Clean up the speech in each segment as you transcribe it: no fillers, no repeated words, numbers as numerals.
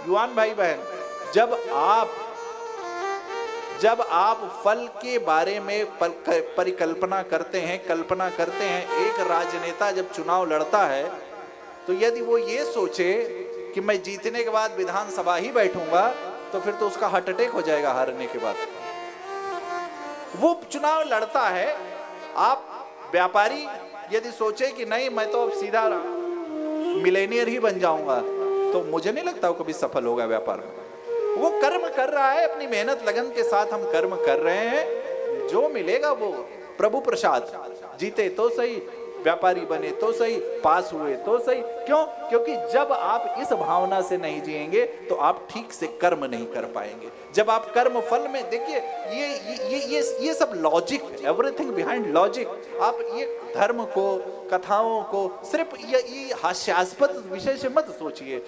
युवान भाई बहन, जब आप फल के बारे में परिकल्पना करते हैं, कल्पना करते हैं, एक राजनेता जब चुनाव लड़ता है तो यदि वो ये सोचे कि मैं जीतने के बाद विधानसभा ही बैठूंगा, तो फिर तो उसका हार्ट अटैक हो जाएगा हारने के बाद। वो चुनाव लड़ता है। आप व्यापारी यदि सोचे कि नहीं मैं तो अब सीधा मिलेनियर ही बन जाऊंगा, तो मुझे नहीं लगता वो कभी सफल होगा व्यापार में। वो कर्म कर रहा है, अपनी मेहनत लगन के साथ हम कर्म कर रहे हैं, जो मिलेगा वो प्रभु प्रसाद। जीते तो सही, व्यापारी बने तो सही, पास हुए तो सही। क्यों? क्योंकि जब आप इस भावना से नहीं जिएंगे तो आप ठीक से कर्म नहीं कर पाएंगे। जब आप कर्म फल में देखिए, ये सब लॉजिक है, एवरीथिंग बिहाइंड लॉजिक। आप ये धर्म को, कथाओं को सिर्फ ये हास्यास्पद विषय से मत सोचिए।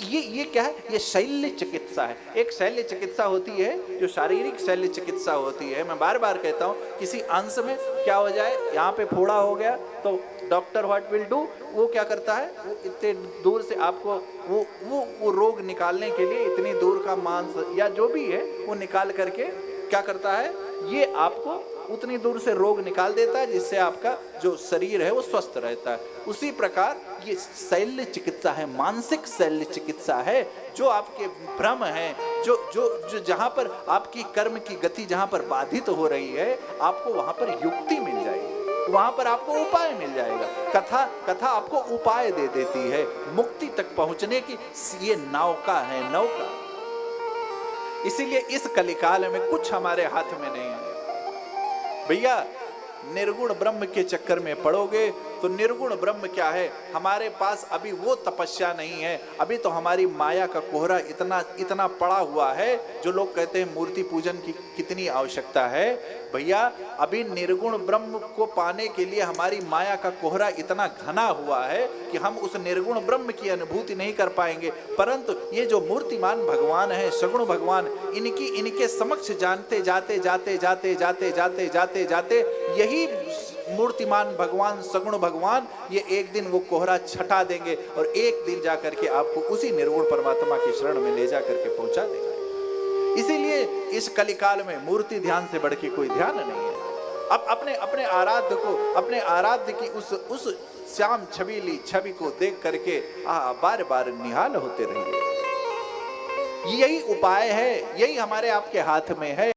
ये क्या है? ये शल्य चिकित्सा है। एक शल्य चिकित्सा होती है जो शारीरिक शल्य चिकित्सा होती है। मैं बार बार कहता हूँ, किसी अंश में क्या हो जाए, यहाँ पे फोड़ा हो गया तो डॉक्टर व्हाट विल डू, वो क्या करता है, वो इतने दूर से आपको वो रोग निकालने के लिए इतनी दूर का मांस या जो भी है वो निकाल करके क्या करता है, ये आपको उतनी दूर से रोग निकाल देता है, जिससे आपका जो शरीर है वो स्वस्थ रहता है। उसी प्रकार ये शल्य चिकित्सा है, मानसिक शल्य चिकित्सा है। जो आपके भ्रम है, जो जहां पर आपकी कर्म की गति जहां पर बाधित हो रही है, आपको वहां पर युक्ति मिल जाएगी, वहां पर आपको उपाय मिल जाएगा। कथा आपको उपाय दे देती है मुक्ति तक पहुंचने की। ये नौका है, नौका। इसीलिए इस कलिकाल में कुछ हमारे हाथ में नहीं है भैया। निर्गुण ब्रह्म के चक्कर में पड़ोगे तो निर्गुण ब्रह्म क्या है, हमारे पास अभी वो तपस्या नहीं है। अभी तो हमारी माया का कोहरा इतना पड़ा हुआ है। जो लोग कहते हैं मूर्ति पूजन की कितनी आवश्यकता है, भैया अभी निर्गुण ब्रह्म को पाने के लिए हमारी माया का कोहरा इतना घना हुआ है कि हम उस निर्गुण ब्रह्म की अनुभूति नहीं कर पाएंगे। परंतु ये जो मूर्तिमान भगवान है, सगुण भगवान, इनके समक्ष जानते जाते जाते जाते जाते जाते जाते जाते यही मूर्तिमान भगवान, सगुण भगवान, ये एक दिन वो कोहरा छटा देंगे और एक दिन जाकर के आपको उसी निर्गुण परमात्मा की शरण में ले जाकर के पहुंचा देगा। इसीलिए इस कलिकाल में मूर्ति ध्यान से बढ़ के कोई ध्यान नहीं है। अब अपने आराध्य को, अपने आराध्य की उस श्याम छबीली छवि को देख करके बार बार निहाल होते रहिए। यही उपाय है, यही हमारे आपके हाथ में है।